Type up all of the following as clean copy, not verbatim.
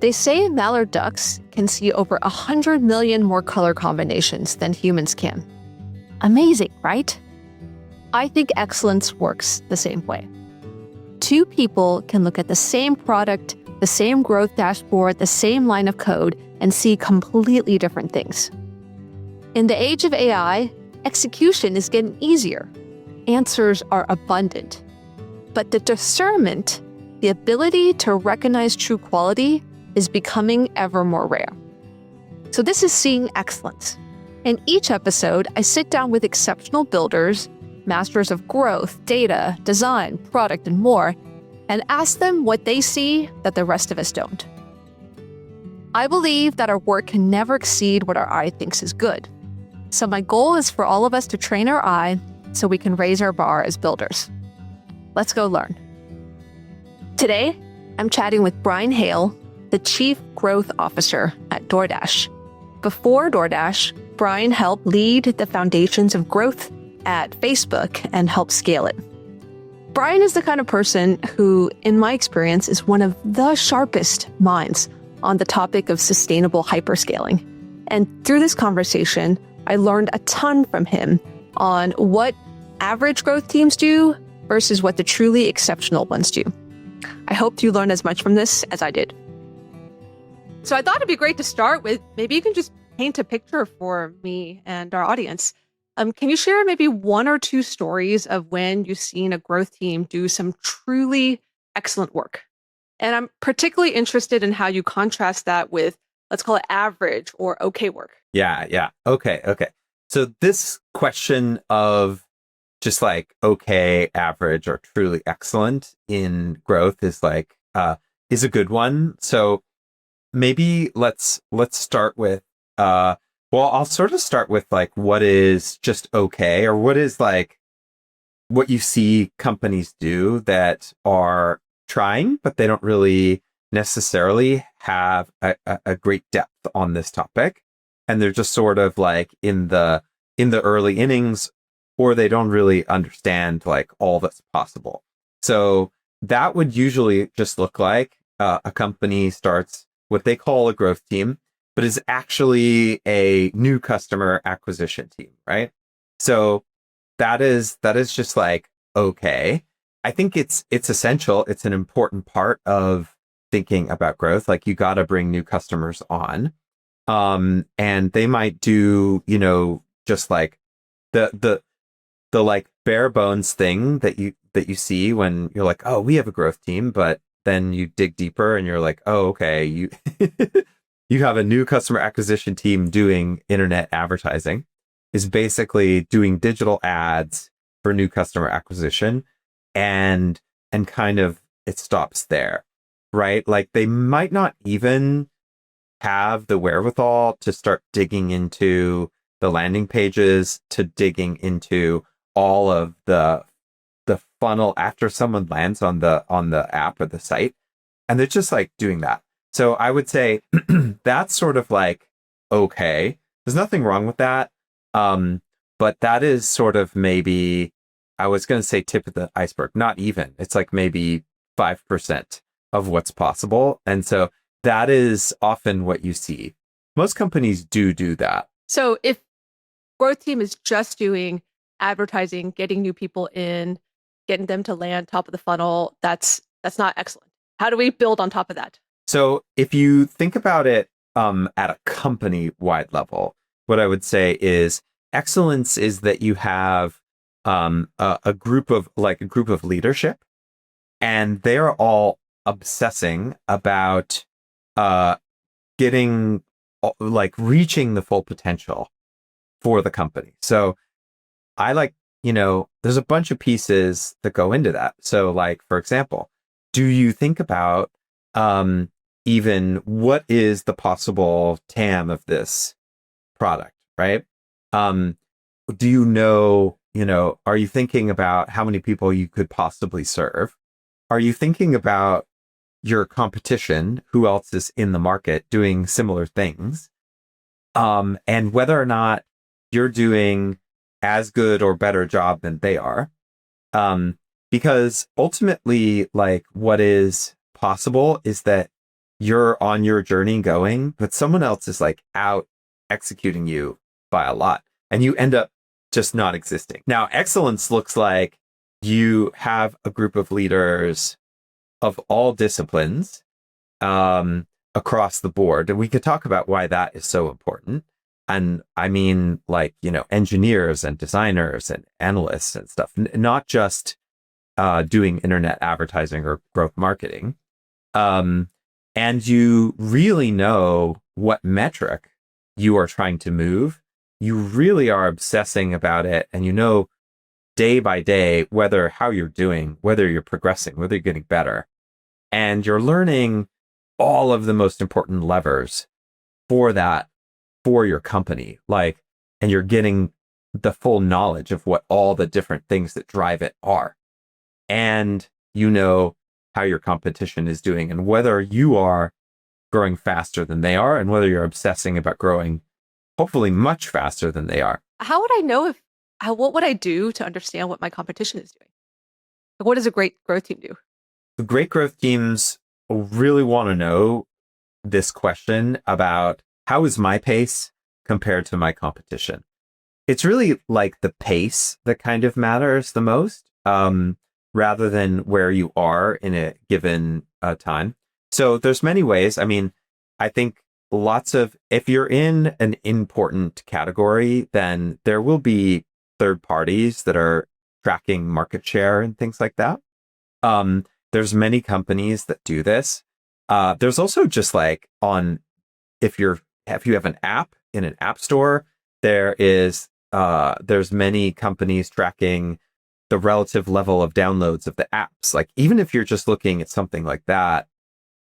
They say mallard ducks can see over 100 million more color combinations than humans can. Amazing, right? I think excellence works the same way. Two people can look at the same product, the same growth dashboard, the same line of code, and see completely different things. In the age of AI, execution is getting easier. Answers are abundant. But the discernment, the ability to recognize true quality, is becoming ever more rare. So this is Seeing Excellence. In each episode, I sit down with exceptional builders, masters of growth, data, design, product, and more, and ask them what they see that the rest of us don't. I believe that our work can never exceed what our eye thinks is good. So my goal is for all of us to train our eye so we can raise our bar as builders. Let's go learn. Today, I'm chatting with Brian Hale, the Chief Growth Officer at Doordash. Before Doordash, Brian helped lead the foundations of growth at Facebook and help scale it. Brian is the kind of person who, in my experience, is one of the sharpest minds on the topic of sustainable hyperscaling. And through this conversation, I learned a ton from him on what average growth teams do versus what the truly exceptional ones do. I hope you learned as much from this as I did. So I thought it'd be great to start with, maybe you can just paint a picture for me and our audience. Can you share maybe one or two stories of when you've seen a growth team do some truly excellent work? And I'm particularly interested in how you contrast that with, let's call it average or okay work. Yeah. Okay. So this question of just like okay, average, or truly excellent in growth is a good one. So maybe let's start with I'll sort of start with like what is just okay, or what is like what you see companies do that are trying, but they don't really necessarily have a great depth on this topic. And they're just sort of like in the early innings, or they don't really understand like all that's possible. So that would usually just look like a company starts what they call a growth team, but is actually a new customer acquisition team, right? So that is just like, okay. I think it's essential. It's an important part of thinking about growth. Like you got to bring new customers on. And they might do, just like the like bare bones thing that you see when you're like, oh, we have a growth team, but then you dig deeper and you're like, oh, okay, you you have a new customer acquisition team doing internet advertising, is basically doing digital ads for new customer acquisition, and kind of it stops there, right? Like they might not even have the wherewithal to start digging into the landing pages, to digging into all of the funnel after someone lands on the app or the site, and they're just like doing that. So I would say that's sort of like okay. There's nothing wrong with that, but that is sort of maybe, I was going to say tip of the iceberg. Not even. It's like maybe 5% of what's possible, and so that is often what you see. Most companies do that. So if growth team is just doing advertising, getting new people in, getting them to land top of the funnel, that's not excellent. How do we build on top of that? So if you think about it at a company-wide level, what I would say is excellence is that you have a group of leadership, and they're all obsessing about getting reaching the full potential for the company. So I there's a bunch of pieces that go into that. So like, for example, do you think about even what is the possible TAM of this product, right? Do you know, are you thinking about how many people you could possibly serve? Are you thinking about your competition, who else is in the market doing similar things? And whether or not you're doing as good or better job than they are. Because ultimately, like what is possible is that you're on your journey going, but someone else is like out executing you by a lot, and you end up just not existing. Now, excellence looks like you have a group of leaders of all disciplines across the board. And we could talk about why that is so important. And I mean, like, engineers and designers and analysts and stuff, not just doing internet advertising or growth marketing. And you really know what metric you are trying to move. You really are obsessing about it, and day by day how you're doing, whether you're progressing, whether you're getting better. And you're learning all of the most important levers for that, for your company. And you're getting the full knowledge of what all the different things that drive it are. And how your competition is doing, and whether you are growing faster than they are, and whether you're obsessing about growing hopefully much faster than they are. How would I know what would I do to understand what my competition is doing? Like, what does a great growth team do? The great growth teams really want to know this question about how is my pace compared to my competition? It's really like the pace that kind of matters the most, rather than where you are in a given time. So there's many ways. I mean, I think if you're in an important category, then there will be third parties that are tracking market share and things like that. There's many companies that do this. There's also just like if you have an app in an app store, there's many companies tracking the relative level of downloads of the apps. Like, even if you're just looking at something like that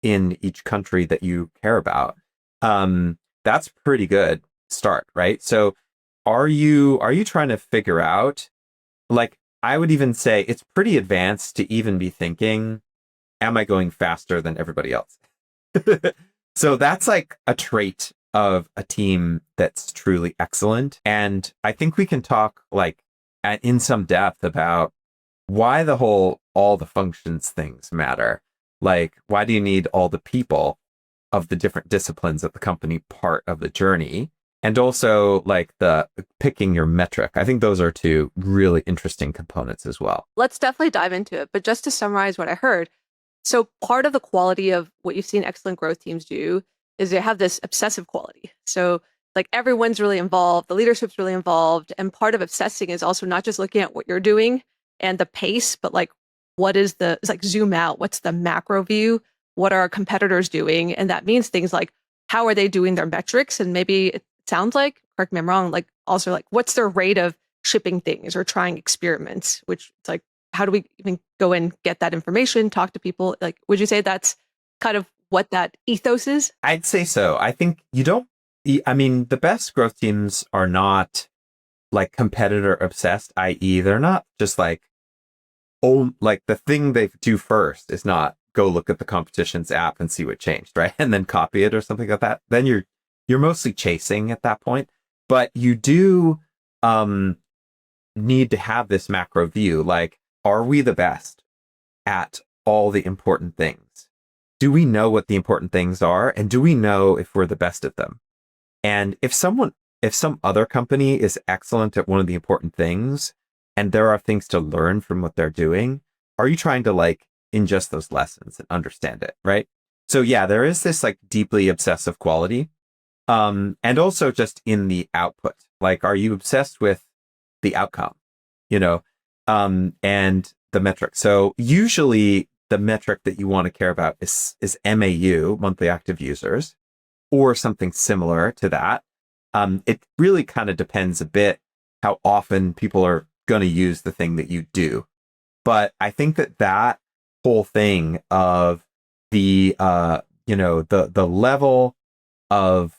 in each country that you care about, that's pretty good start, right? So are you trying to figure out, like, I would even say it's pretty advanced to even be thinking, am I going faster than everybody else? So that's like a trait of a team that's truly excellent. And I think we can talk in some depth about why all the functions things matter. Like, why do you need all the people of the different disciplines of the company part of the journey? And also like the picking your metric. I think those are two really interesting components as well. Let's definitely dive into it. But just to summarize what I heard, so part of the quality of what you've seen excellent growth teams do is they have this obsessive quality. So like everyone's really involved, the leadership's really involved. And part of obsessing is also not just looking at what you're doing and the pace, but like it's like zoom out. What's the macro view? What are our competitors doing? And that means things like, how are they doing their metrics? And maybe it sounds like, correct me if I'm wrong, like also like what's their rate of shipping things or trying experiments, which it's like, how do we even go and get that information, talk to people? Like, would you say that's kind of what that ethos is? I'd say so. I think the best growth teams are not like competitor obsessed, i.e. they're not just like, like the thing they do first is not go look at the competition's app and see what changed, right? And then copy it or something like that. Then you're mostly chasing at that point. But you do need to have this macro view. Like, are we the best at all the important things? Do we know what the important things are? And do we know if we're the best at them? And if some other company is excellent at one of the important things, and there are things to learn from what they're doing, are you trying to like ingest those lessons and understand it, right? So yeah, there is this like deeply obsessive quality. And also just in the output, like, are you obsessed with the outcome, and the metric? So usually the metric that you want to care about is MAU, monthly active users, or something similar to that. It really kind of depends a bit how often people are going to use the thing that you do. But I think that whole thing of the level of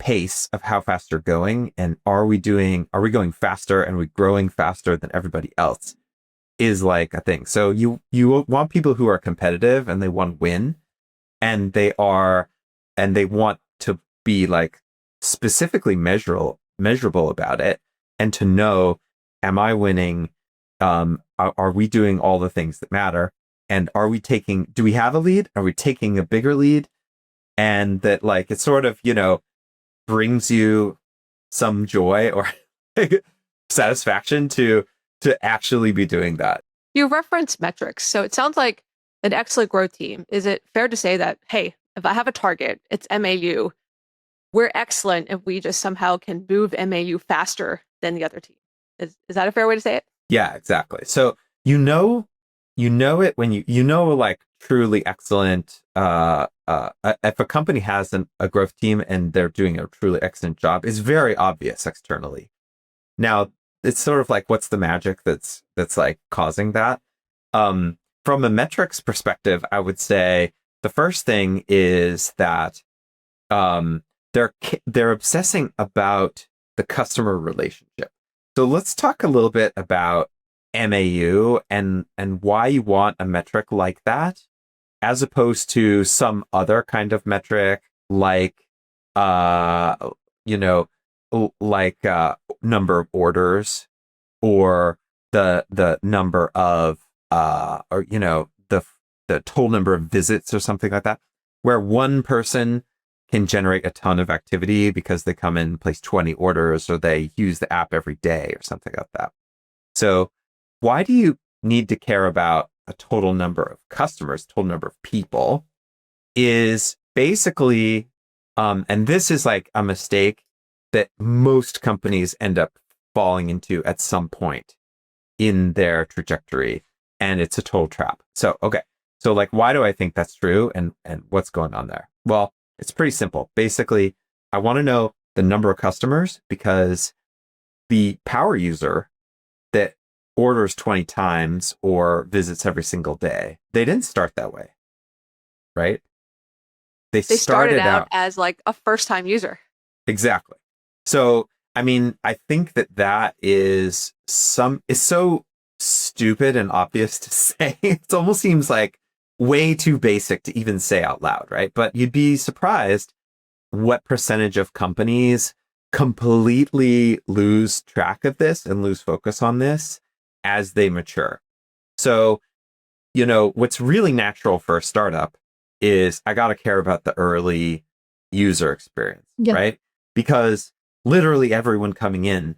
pace of how fast you're going, and are we going faster and are we growing faster than everybody else, is like a thing. So you want people who are competitive and they want to win, and they want to be like specifically measurable about it, and to know, am I winning? Are we doing all the things that matter? And do we have a lead? Are we taking a bigger lead? and that like it sort of, brings you some joy or satisfaction to actually be doing that. You reference metrics. So it sounds like an excellent growth team. Is it fair to say that, hey, if I have a target, it's MAU, we're excellent if we just somehow can move MAU faster than the other team? Is that a fair way to say it? Yeah, exactly. So it when like truly excellent. If a company has a growth team and they're doing a truly excellent job, it's very obvious externally. Now it's sort of like, what's the magic that's like causing that? From a metrics perspective, I would say the first thing is that they're obsessing about the customer relationship. So let's talk a little bit about MAU and why you want a metric like that, as opposed to some other kind of metric like number of orders, or the number of the total number of visits or something like that, where one person can generate a ton of activity because they come in, place 20 orders, or they use the app every day or something like that. So why do you need to care about a total number of customers, total number of people? Is basically, and this is like a mistake that most companies end up falling into at some point in their trajectory, and it's a total trap. So, okay. So like, why do I think that's true, and what's going on there? Well, it's pretty simple. Basically, I want to know the number of customers, because the power user that orders 20 times or visits every single day, they didn't start that way, right? They started out as like a first-time user. Exactly. So, I mean, I think that is so stupid and obvious to say. It almost seems like way too basic to even say out loud, right? But you'd be surprised what percentage of companies completely lose track of this and lose focus on this as they mature. So, what's really natural for a startup is I got to care about the early user experience, right? Because literally everyone coming in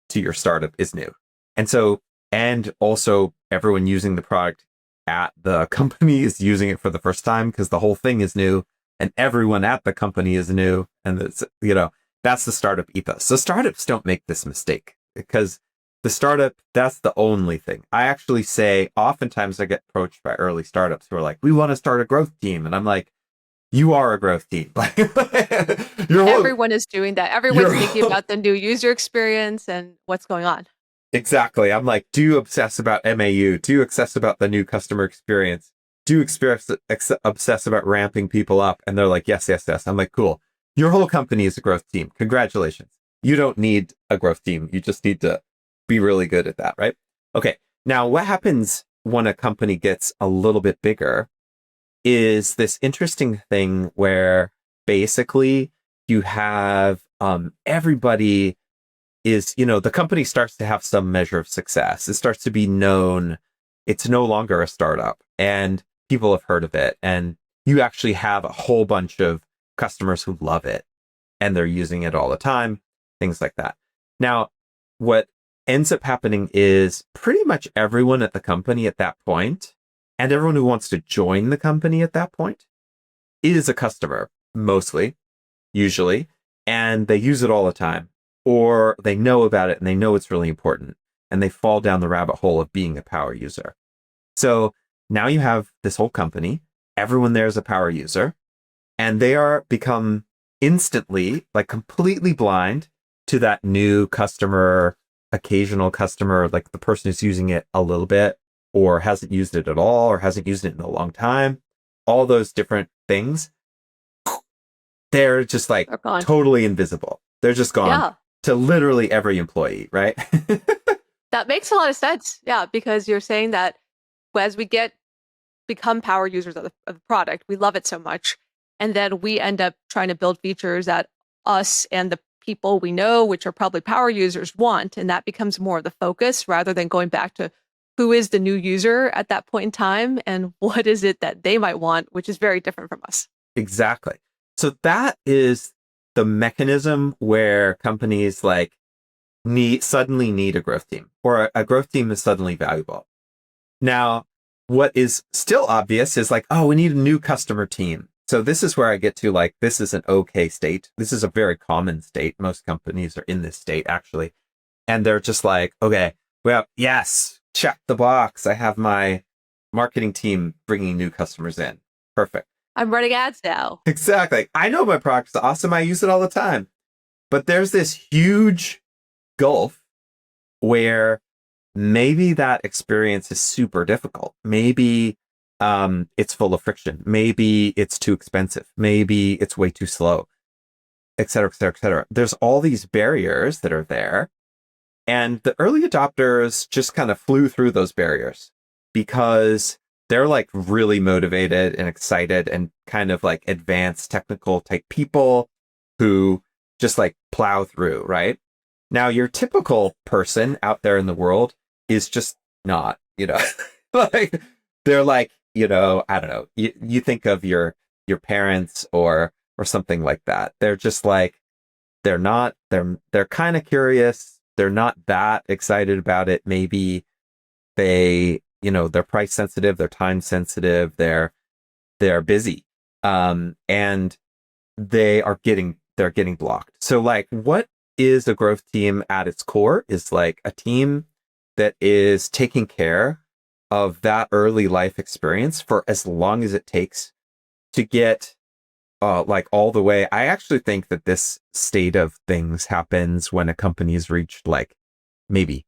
to your startup is new. And also everyone using the product at the company is using it for the first time, because the whole thing is new and everyone at the company is new. And it's, that's the startup ethos. So startups don't make this mistake, because the startup, that's the only thing. I actually say, oftentimes I get approached by early startups who are like, we want to start a growth team. And I'm like, you are a growth team. Everyone is doing that. Everyone's thinking about the new user experience and what's going on. Exactly. I'm like, do you obsess about MAU? Do you obsess about the new customer experience? Do you obsess about ramping people up? And they're like, yes, yes, yes. I'm like, cool. Your whole company is a growth team. Congratulations. You don't need a growth team. You just need to be really good at that, right? Okay. Now, what happens when a company gets a little bit bigger is this interesting thing where basically you have everybody is, the company starts to have some measure of success. It starts to be known. It's no longer a startup, and people have heard of it. And you actually have a whole bunch of customers who love it, and they're using it all the time, things like that. Now, what ends up happening is pretty much everyone at the company at that point, and everyone who wants to join the company at that point, is a customer, mostly, usually, and they use it all the time, or they know about it and they know it's really important, and they fall down the rabbit hole of being a power user. So now you have this whole company, everyone there is a power user, and they are become instantly, like, completely blind to that new customer, occasional customer, like the person who's using it a little bit, or hasn't used it at all, or hasn't used it in a long time. All those different things, they're just like totally invisible. They're just gone to literally every employee, right? That makes a lot of sense. Yeah, because you're saying that as we become power users of the product, we love it so much. And then we end up trying to build features that us and the people we know, which are probably power users, want. And that becomes more of the focus, rather than going back to who is the new user at that point in time and what is it that they might want, which is very different from us. Exactly. So that is the mechanism where companies like suddenly need a growth team, or a growth team is suddenly valuable. Now, what is still obvious is like, oh, we need a new customer team. So this is where I get to like, this is an okay state. This is a very common state. Most companies are in this state actually. And they're just like, okay, well, yes, check the box. I have my marketing team bringing new customers in. Perfect. I'm running ads now. Exactly. I know my product's awesome. I use it all the time. But there's this huge gulf where maybe that experience is super difficult. Maybe it's full of friction. Maybe it's too expensive. Maybe it's way too slow, et cetera, et cetera, et cetera. There's all these barriers that are there. And the early adopters just kind of flew through those barriers because they're like really motivated and excited and kind of like advanced technical type people who just like plow through, right? Now, your typical person out there in the world is just not, like they're like, I don't know, you think of your parents or something like that. They're just like, they're kind of curious. They're not that excited about it. Maybe they're price sensitive, they're time sensitive, they're busy. And they're getting blocked. So like, what is a growth team at its core is like a team that is taking care of that early life experience for as long as it takes to get like all the way. I actually think that this state of things happens when a company's reached like maybe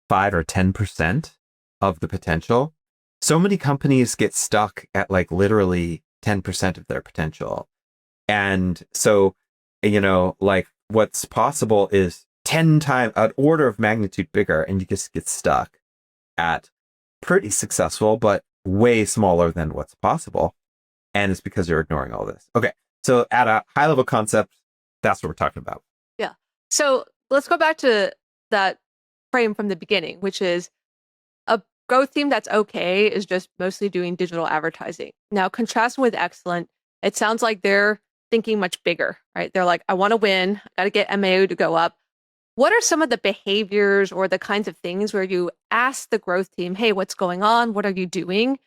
5 or 10% of the potential. So many companies get stuck at like literally 10% of their potential. And so, like what's possible is 10 times, an order of magnitude bigger, and you just get stuck at pretty successful, but way smaller than what's possible. And it's because you're ignoring all this. Okay. So at a high level concept, that's what we're talking about. Yeah. So let's go back to that frame from the beginning, which is a growth team that's okay is just mostly doing digital advertising. Now, contrasting with excellent, it sounds like they're thinking much bigger, right? They're like, I want to win. I got to get MAO to go up. What are some of the behaviors or the kinds of things where you ask the growth team, hey, what's going on? What are you doing?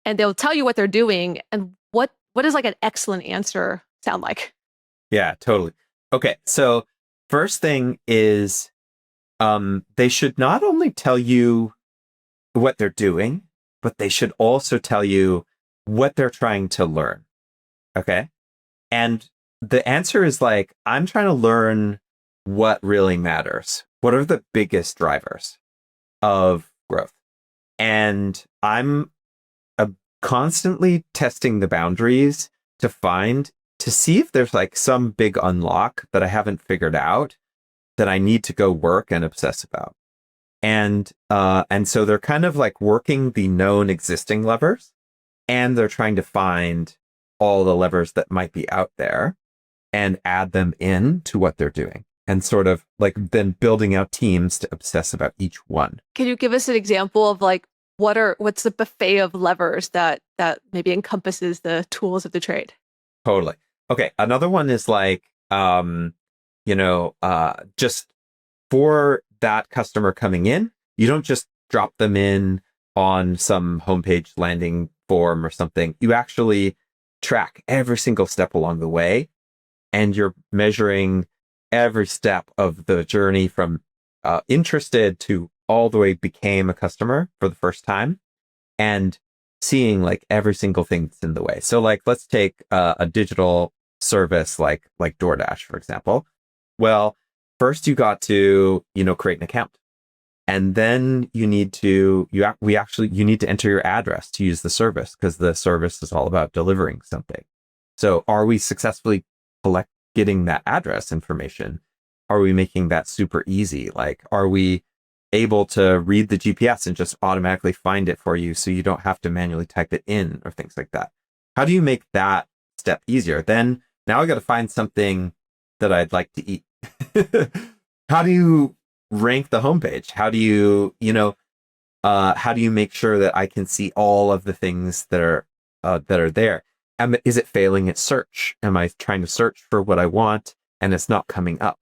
And they'll tell you what they're doing. And what does like an excellent answer sound like? Yeah, totally. Okay. So first thing is they should not only tell you what they're doing, but they should also tell you what they're trying to learn. Okay. And the answer is like, I'm trying to learn what really matters. What are the biggest drivers of growth? And I'm constantly testing the boundaries to see if there's like some big unlock that I haven't figured out that I need to go work and obsess about. And so they're kind of like working the known existing levers, and they're trying to find all the levers that might be out there and add them in to what they're doing, and sort of like then building out teams to obsess about each one. Can you give us an example of like what's the buffet of levers that maybe encompasses the tools of the trade? Totally. Okay. Another one is like, just for that customer coming in, you don't just drop them in on some homepage landing form or something. You actually track every single step along the way, and you're measuring every step of the journey from interested to all the way became a customer for the first time, and seeing like every single thing that's in the way. So like, let's take a digital service like Doordash, for example. Well, first you got to, create an account. And then you need to enter your address to use the service, because the service is all about delivering something. So are we successfully getting that address information? Are we making that super easy? Like, are we able to read the GPS and just automatically find it for you so you don't have to manually type it in or things like that? How do you make that step easier? Then now I got to find something that I'd like to eat. How do you rank the homepage? How do you, how do you make sure that I can see all of the things that are there? Is it failing at search? Am I trying to search for what I want and it's not coming up?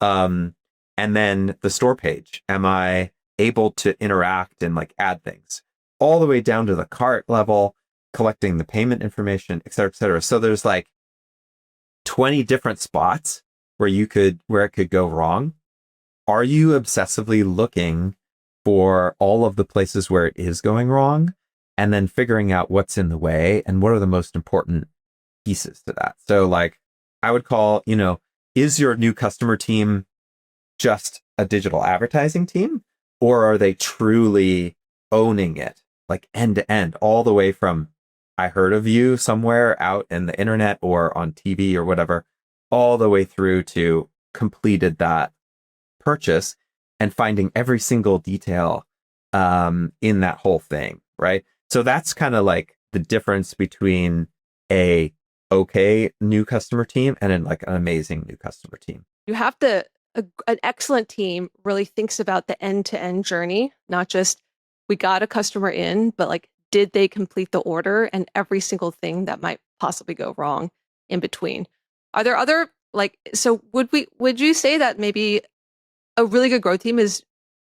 And then the store page, am I able to interact and like add things all the way down to the cart level, collecting the payment information, et cetera, et cetera. So there's like 20 different spots where it could go wrong. Are you obsessively looking for all of the places where it is going wrong and then figuring out what's in the way and what are the most important pieces to that? So like I would call, is your new customer team just a digital advertising team, or are they truly owning it like end to end, all the way from I heard of you somewhere out in the internet or on TV or whatever, all the way through to completed that purchase and finding every single detail in that whole thing, right? So that's kind of like the difference between a okay new customer team and an amazing new customer team. You have to, an excellent team really thinks about the end-to-end journey, not just we got a customer in, but like, did they complete the order and every single thing that might possibly go wrong in between? Are there other so would you say that maybe a really good growth team is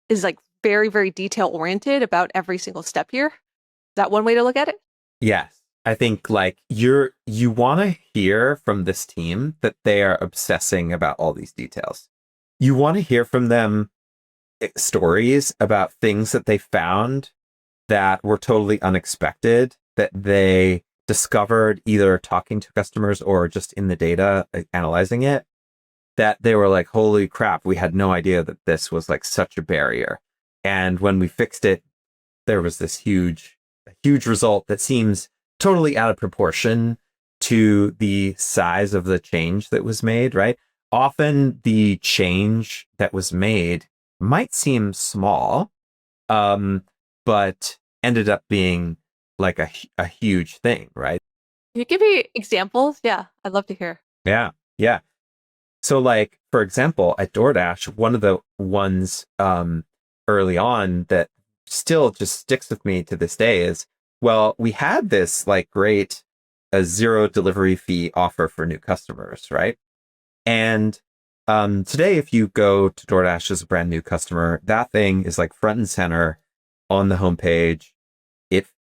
like very, very detail oriented about every single step here? Is that one way to look at it? Yes. I think like you want to hear from this team that they are obsessing about all these details. You want to hear from them stories about things that they found that were totally unexpected, that they discovered either talking to customers or just in the data, analyzing it, that they were like, holy crap, we had no idea that this was like such a barrier. And when we fixed it, there was this huge result that seems totally out of proportion to the size of the change that was made, right? Often the change that was made might seem small, but ended up being like a huge thing, right? Can you give me examples? Yeah, I'd love to hear. Yeah. Yeah. So like, for example, at DoorDash, one of the ones early on that still just sticks with me to this day is, well, we had this like great zero delivery fee offer for new customers, right? And today, if you go to DoorDash as a brand new customer, that thing is like front and center on the homepage.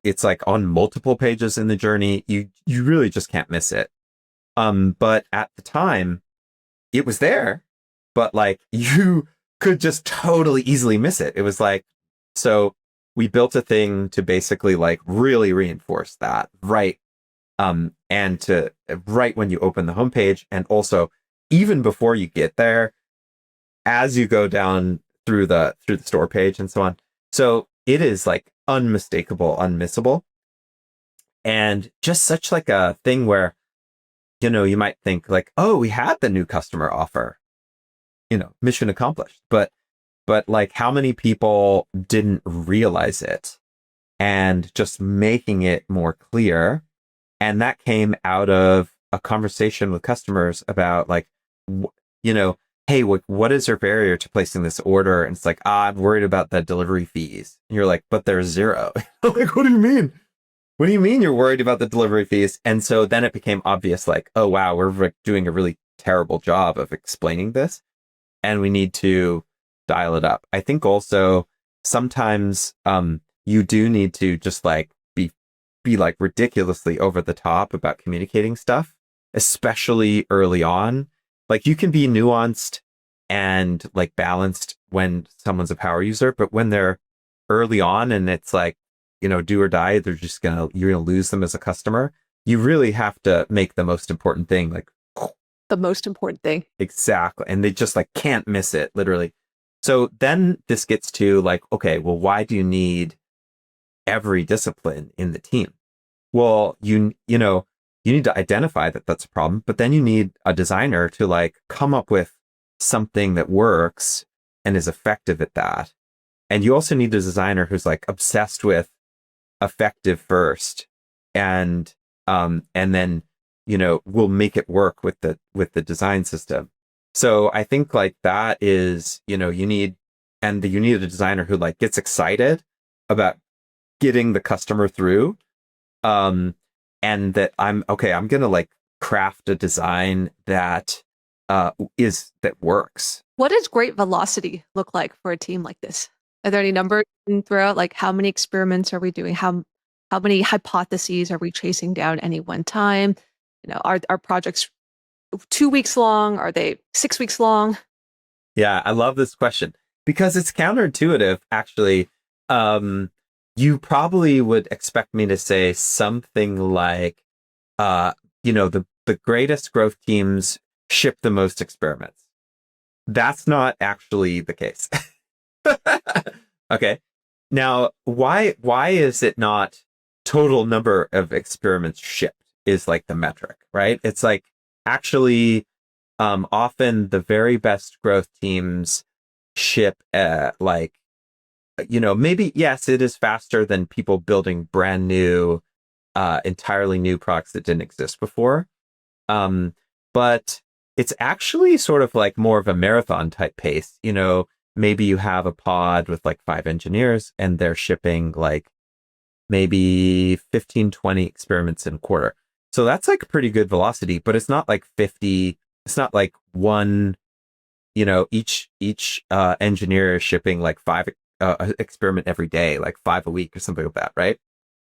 It's like on multiple pages in the journey. You really just can't miss it. But at the time, it was there, but like you could just totally easily miss it. It was like, so we built a thing to basically like really reinforce that, right? And to right when you open the homepage, and also even before you get there, as you go down through the store page and so on. So it is like unmistakable, unmissable, and just such like a thing where, you might think like, oh, we had the new customer offer, mission accomplished. But like how many people didn't realize it, and just making it more clear. And that came out of a conversation with customers about like, hey, what is your barrier to placing this order? And it's like, I'm worried about the delivery fees. And you're like, but there's zero. Like, what do you mean? What do you mean you're worried about the delivery fees? And so then it became obvious, like, oh, wow, we're doing a really terrible job of explaining this, and we need to dial it up. I think also sometimes you do need to just like be like ridiculously over the top about communicating stuff, especially early on. Like you can be nuanced and like balanced when someone's a power user, but when they're early on and it's like, do or die, you're gonna lose them as a customer. You really have to make the most important thing like the most important thing. Exactly. And they just like can't miss it, literally. So then this gets to like, okay, well, why do you need every discipline in the team? Well, you need to identify that that's a problem, but then you need a designer to like come up with something that works and is effective at that. And you also need a designer who's like obsessed with effective first, and then will make it work with the design system. So I think like that is, you need a designer who like gets excited about getting the customer through, and that I'm going to like craft a design that that works. What does great velocity look like for a team like this? Are there any numbers you can throw out? Like how many experiments are we doing? How many hypotheses are we chasing down any one time? Are projects 2 weeks long? Are they 6 weeks long? Yeah, I love this question because it's counterintuitive, actually. You probably would expect me to say something like, the greatest growth teams ship the most experiments. That's not actually the case. Okay. Now, why is it not total number of experiments shipped is like the metric, right? It's like actually often the very best growth teams ship maybe yes, it is faster than people building brand new entirely new products that didn't exist before. But it's actually sort of like more of a marathon type pace. Maybe you have a pod with like 5 engineers and they're shipping like maybe 15, 20 experiments in a quarter. So that's like pretty good velocity, but it's not like 50. It's not like one, each engineer is shipping like 5 experiment every day, like 5 a week or something like that, right?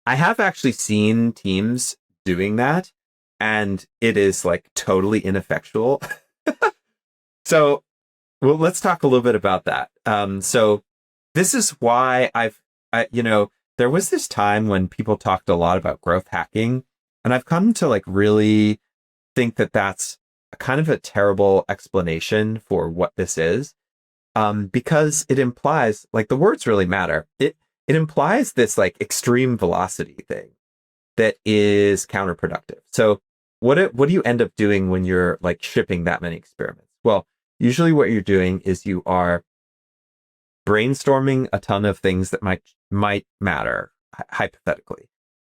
I have actually seen teams doing that, and it is like totally ineffectual. So, well, let's talk a little bit about that. So this is why there was this time when people talked a lot about growth hacking, and I've come to like really think that that's kind of a terrible explanation for what this is. Because it implies, like, the words really matter. It implies this like extreme velocity thing that is counterproductive. So what do you end up doing when you're like shipping that many experiments? Well, usually what you're doing is you are brainstorming a ton of things that might matter hypothetically.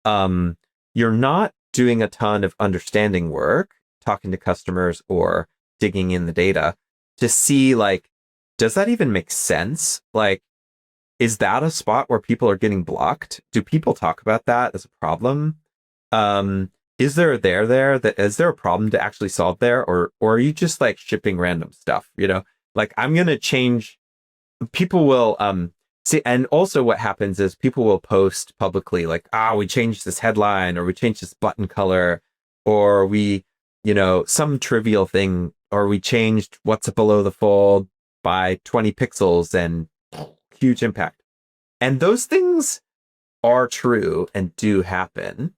You're not doing a ton of understanding work, talking to customers or digging in the data to see like, does that even make sense? Like, is that a spot where people are getting blocked? Do people talk about that as a problem? Is there a is there a problem to actually solve there? Or are you just like shipping random stuff? Like I'm going to change, people will, see, and also what happens is people will post publicly like, we changed this headline or we changed this button color or we, some trivial thing, or we changed what's below the fold by 20 pixels and huge impact. And those things are true and do happen.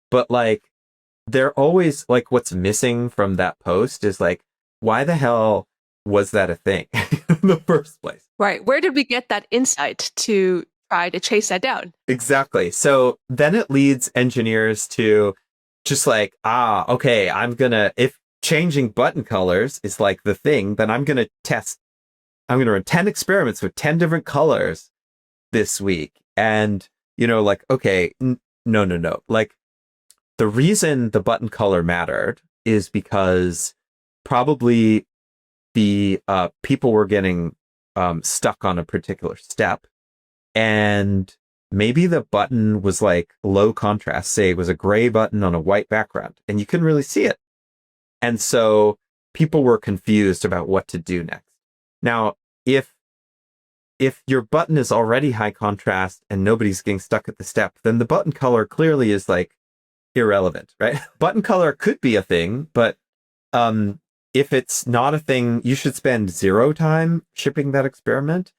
But like, they're always like, what's missing from that post is like, why the hell was that a thing in the first place? Right. Where did we get that insight to try to chase that down? Exactly. So then it leads engineers to just like, okay, if changing button colors is like the thing, then I'm going to run 10 experiments with 10 different colors this week. And, like, okay, no. Like, the reason the button color mattered is because probably the people were getting stuck on a particular step. And maybe the button was like low contrast, say it was a gray button on a white background, and you couldn't really see it. And so people were confused about what to do next. Now, if your button is already high contrast and nobody's getting stuck at the step, then the button color clearly is like irrelevant, right? Button color could be a thing, but if it's not a thing, you should spend 0 time shipping that experiment.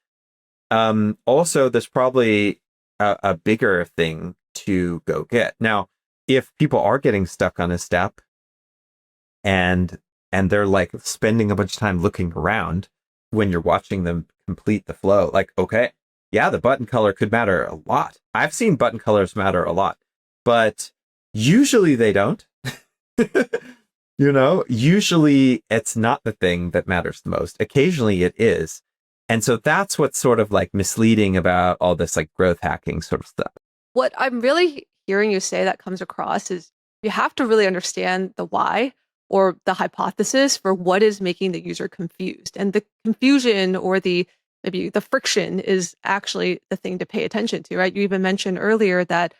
Also, there's probably a bigger thing to go get. Now, if people are getting stuck on a step and they're like spending a bunch of time looking around when you're watching them complete the flow, like, okay, yeah, the button color could matter a lot. I've seen button colors matter a lot, but usually they don't. Usually it's not the thing that matters the most. Occasionally it is. And so that's what's sort of like misleading about all this like growth hacking sort of stuff. What I'm really hearing you say that comes across is you have to really understand the why or the hypothesis for what is making the user confused. And the confusion or maybe the friction is actually the thing to pay attention to, right? You even mentioned earlier that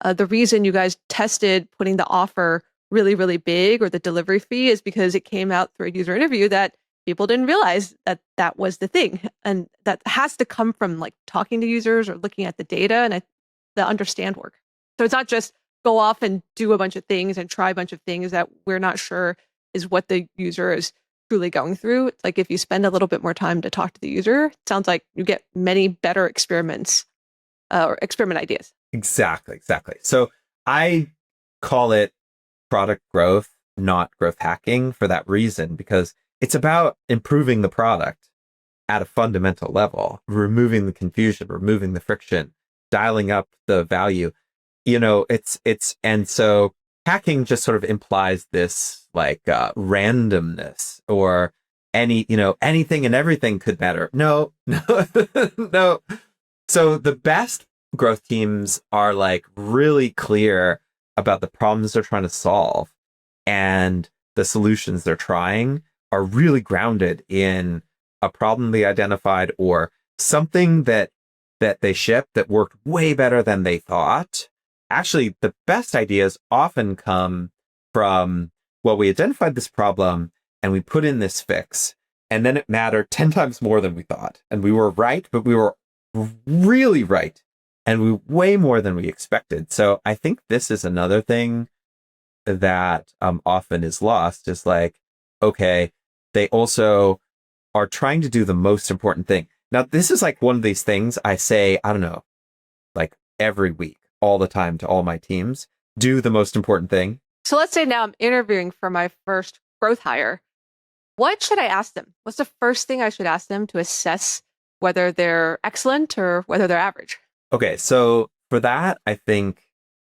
The reason you guys tested putting the offer really, really big or the delivery fee is because it came out through a user interview that people didn't realize that that was the thing. And that has to come from like talking to users or looking at the data and the understand work. So it's not just go off and do a bunch of things and try a bunch of things that we're not sure is what the user is truly going through. It's like if you spend a little bit more time to talk to the user, it sounds like you get many better experiments or experiment ideas. Exactly. So I call it product growth, not growth hacking for that reason, because it's about improving the product at a fundamental level, removing the confusion, removing the friction, dialing up the value. And so hacking just sort of implies this like randomness or anything and everything could matter. No, no. So the best growth teams are like really clear about the problems they're trying to solve, and the solutions they're trying are really grounded in a problem they identified or something that they shipped that worked way better than they thought. Actually, the best ideas often come from, well, we identified this problem and we put in this fix, and then it mattered 10 times more than we thought. And we were right, but we were really right. And we way more than we expected. So I think this is another thing that often is lost, is like, okay, they also are trying to do the most important thing. Now, this is like one of these things I say, I don't know, like every week, all the time to all my teams, do the most important thing. So let's say now I'm interviewing for my first growth hire. What should I ask them? What's the first thing I should ask them to assess whether they're excellent or whether they're average? Okay, so for that, I think,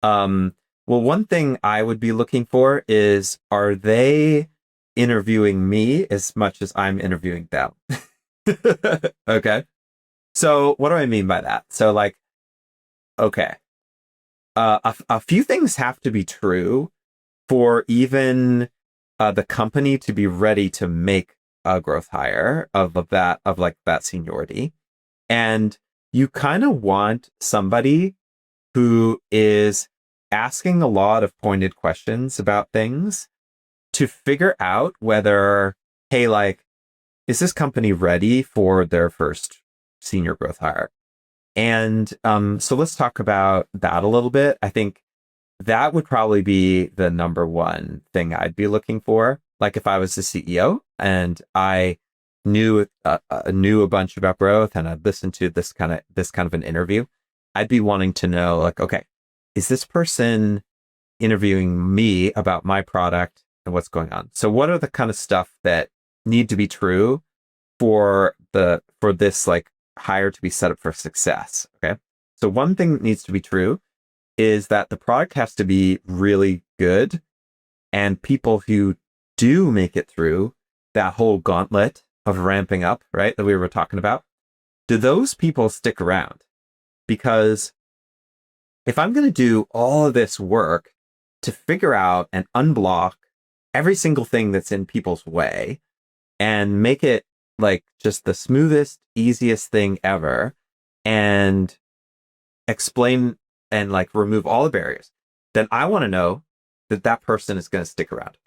well, one thing I would be looking for is, are they interviewing me as much as I'm interviewing them? Okay. So what do I mean by that? So like, okay, a few things have to be true for even the company to be ready to make a growth hire of that seniority. And you kind of want somebody who is asking a lot of pointed questions about things to figure out whether, hey, like, is this company ready for their first senior growth hire? And so let's talk about that a little bit. I think that would probably be the number one thing I'd be looking for. Like if I was the CEO and I knew a bunch about growth and I'd listened to this kind of an interview, I'd be wanting to know, like, okay, is this person interviewing me about my product and what's going on? So what are the kind of stuff that need to be true for this like hire to be set up for success? Okay. So one thing that needs to be true is that the product has to be really good, and people who do make it through that whole gauntlet of ramping up, right, that we were talking about, do those people stick around? Because if I'm going to do all of this work to figure out and unblock every single thing that's in people's way and make it like just the smoothest, easiest thing ever, and explain and like remove all the barriers, then I want to know that that person is going to stick around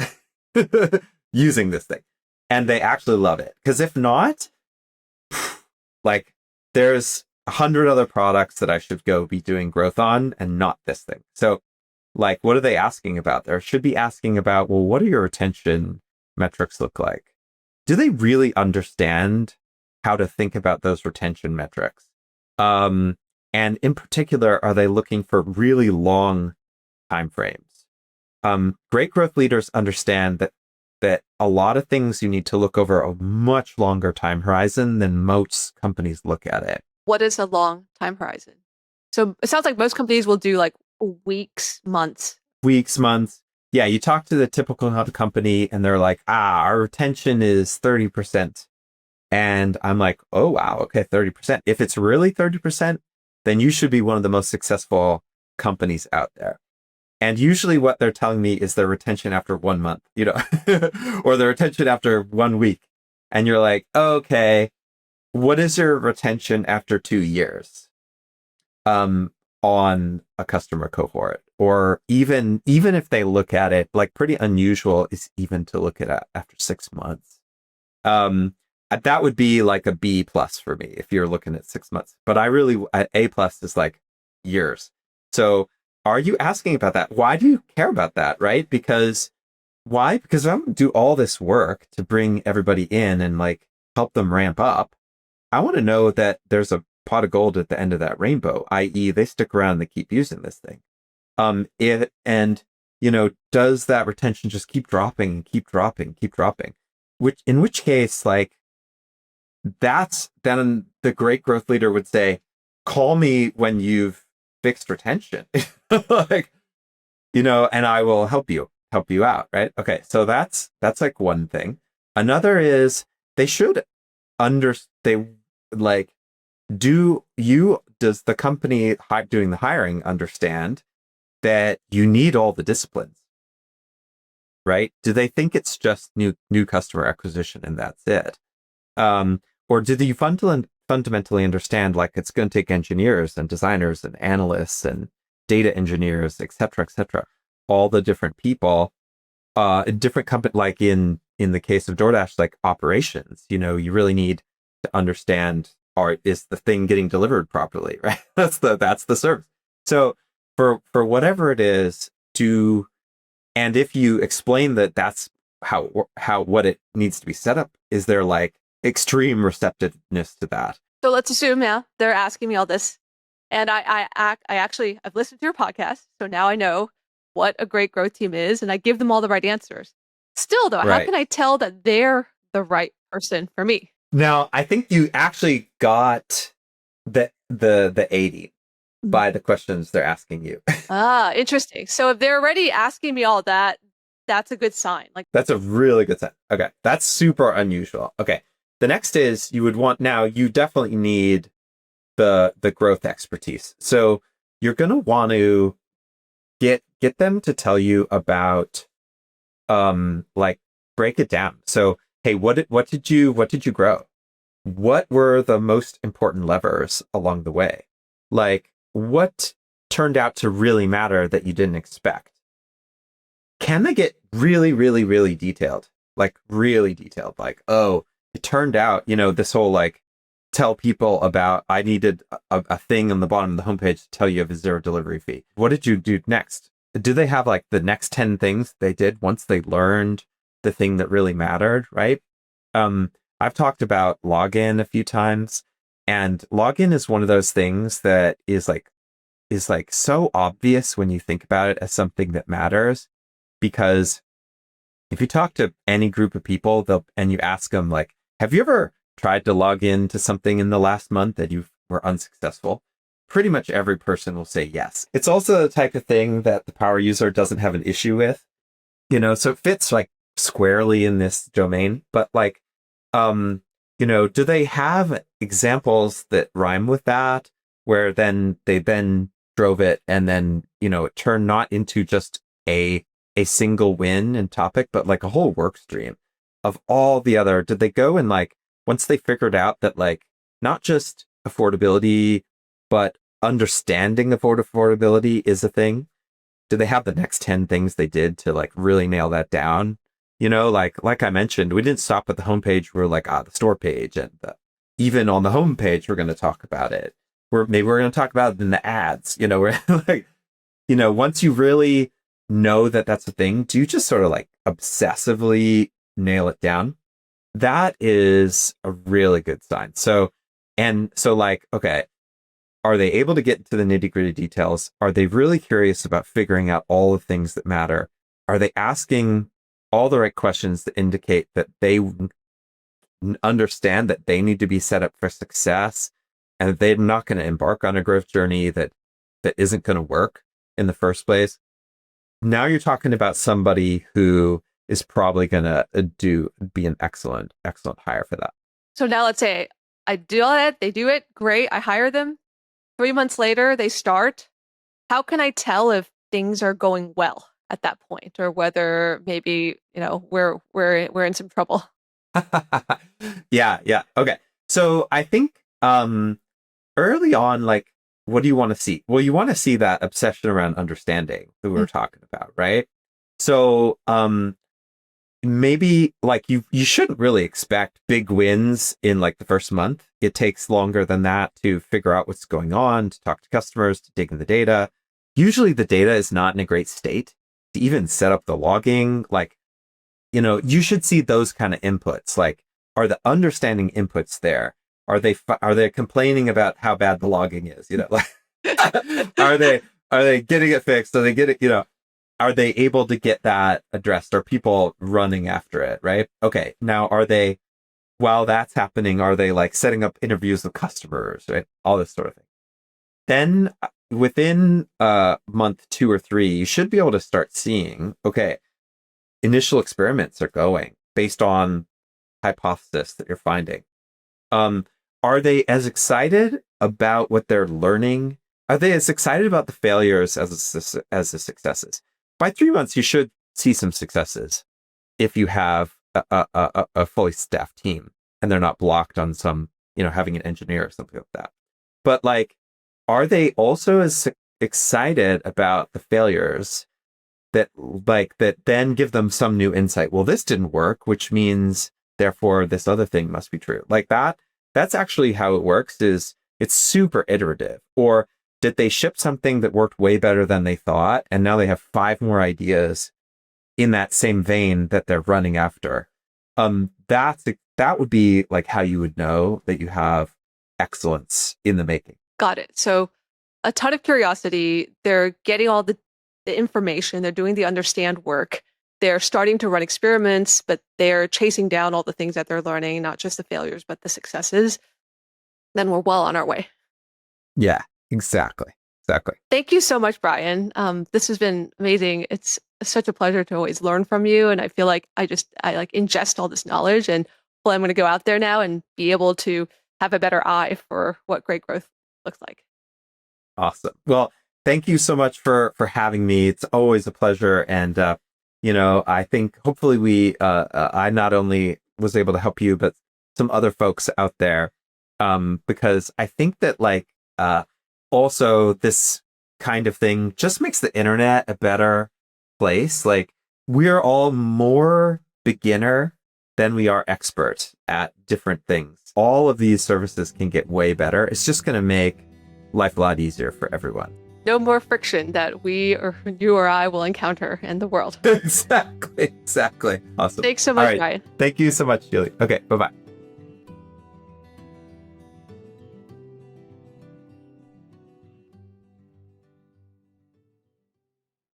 using this thing and they actually love it. Because if not, like there's 100 other products that I should go be doing growth on and not this thing. So like, what are they asking about? They should be asking about, well, what do your retention metrics look like? Do they really understand how to think about those retention metrics? And in particular, are they looking for really long timeframes? Great growth leaders understand that a lot of things you need to look over a much longer time horizon than most companies look at it. What is a long time horizon? So it sounds like most companies will do like weeks, months. Weeks, months. Yeah, you talk to the typical company and they're like, our retention is 30%. And I'm like, oh, wow, okay, 30%. If it's really 30%, then you should be one of the most successful companies out there. And usually what they're telling me is their retention after 1 month, or their retention after 1 week. And you're like, okay, what is your retention after 2 years? on a customer cohort, or even if they look at it, like pretty unusual is even to look at it after 6 months. That would be like a B plus for me if you're looking at 6 months. But I really, A plus is like years. So are you asking about that? Why do you care about that? Right? Because why? Because I'm going to do all this work to bring everybody in and like help them ramp up. I want to know that there's a pot of gold at the end of that rainbow, i.e., they stick around and they keep using this thing. Does that retention just keep dropping and keep dropping, keep dropping? In which case, like, that's then the great growth leader would say, call me when you've fixed retention. Like, and I will help you out. Right. Okay. So that's like one thing. Another is they should does the company doing the hiring understand that you need all the disciplines? Right? Do they think it's just new customer acquisition and that's it? Or do you fundamentally understand, like, it's going to take engineers and designers and analysts and data engineers, et cetera, all the different people, in different company, like in the case of Doordash, like operations, you really need to understand, is the thing getting delivered properly, right? That's the service. So for whatever it is, and if you explain that that's how what it needs to be set up, is there like extreme receptiveness to that? So let's assume, yeah, they're asking me all this, and I've listened to your podcast, so now I know what a great growth team is, and I give them all the right answers. Still, though, Right. How can I tell that they're the right person for me? Now, I think you actually got the 80 by the questions they're asking you. Interesting. So if they're already asking me all that, that's a good sign. Like, that's a really good sign. Okay. That's super unusual. Okay. The next is you definitely need the growth expertise. So you're going to want to get them to tell you about, like, break it down. So, hey, what did you grow? What were the most important levers along the way? Like, what turned out to really matter that you didn't expect? Can they get really, really, really detailed? Like, really detailed? Like, oh, it turned out, this whole, like, tell people about, I needed a thing on the bottom of the homepage to tell you of a zero delivery fee. What did you do next? Do they have, like, the next 10 things they did once they learned the thing that really mattered, right? I've talked about login a few times, and login is one of those things that is like so obvious when you think about it as something that matters, because if you talk to any group of people, and you ask them, like, have you ever tried to log into something in the last month that you were unsuccessful? Pretty much every person will say yes. It's also the type of thing that the power user doesn't have an issue with, so it fits like squarely in this domain. But like, do they have examples that rhyme with that, where then they drove it and then, it turned not into just a single win and topic, but like a whole work stream of all the other, did they go and, like, once they figured out that, like, not just affordability, but understanding affordability is a thing, do they have the next 10 things they did to, like, really nail that down? Like I mentioned, we didn't stop at the homepage. We're like, the store page, and even on the homepage, we're going to talk about it. Maybe we're going to talk about it in the ads. We're like, once you really know that that's a thing, do you just sort of like obsessively nail it down? That is a really good sign. So like, okay, are they able to get into the nitty-gritty details? Are they really curious about figuring out all the things that matter? Are they asking all the right questions that indicate that they understand that they need to be set up for success, and that they're not going to embark on a growth journey that isn't going to work in the first place? Now you're talking about somebody who is probably going to be an excellent hire for that. So now let's say I do all that, they do it, great, I hire them. 3 months later, they start. How can I tell if things are going well at that point, or whether maybe, we're in some trouble? Yeah. Okay. So I think early on, like, what do you want to see? Well, you want to see that obsession around understanding that we were talking about, right? So, maybe like you shouldn't really expect big wins in like the first month. It takes longer than that to figure out what's going on, to talk to customers, to dig in the data. Usually the data is not in a great state to even set up the logging. Like, you should see those kind of inputs. Like, are the understanding inputs there? Are they complaining about how bad the logging is? Like, are they getting it fixed? Are they getting, are they able to get that addressed? Are people running after it? Right. Okay. Now, while that's happening, are they like setting up interviews with customers? Right. All this sort of thing. Then within month 2 or 3, you should be able to start seeing, okay, initial experiments are going based on hypothesis that you're finding. Are they as excited about what they're learning? Are they as excited about the failures as the successes? By 3 months, you should see some successes if you have a fully staffed team and they're not blocked on some, having an engineer or something like that. But like, are they also as excited about the failures that then give them some new insight? Well, this didn't work, which means therefore this other thing must be true. Like that's actually how it works. Is it's super iterative. Or did they ship something that worked way better than they thought, and now they have 5 more ideas in that same vein that they're running after? That would be like how you would know that you have excellence in the making. Got it. So a ton of curiosity. They're getting all the information. They're doing the understand work. They're starting to run experiments, but they're chasing down all the things that they're learning, not just the failures, but the successes. Then we're well on our way. Yeah, exactly. Thank you so much, Brian. This has been amazing. It's such a pleasure to always learn from you. And I feel like I like ingest all this knowledge, and well, I'm going to go out there now and be able to have a better eye for what great growth looks like. Awesome. Well, thank you so much for having me. It's always a pleasure. And, I think hopefully I not only was able to help you, but some other folks out there, because I think that also this kind of thing just makes the internet a better place. Like, we're all more beginner than we are expert at different things. All of these services can get way better. It's just going to make life a lot easier for everyone. No more friction that we or you or I will encounter in the world. Exactly. Awesome. Thanks so much, Ryan. Thank you so much, Julie. Okay, bye-bye.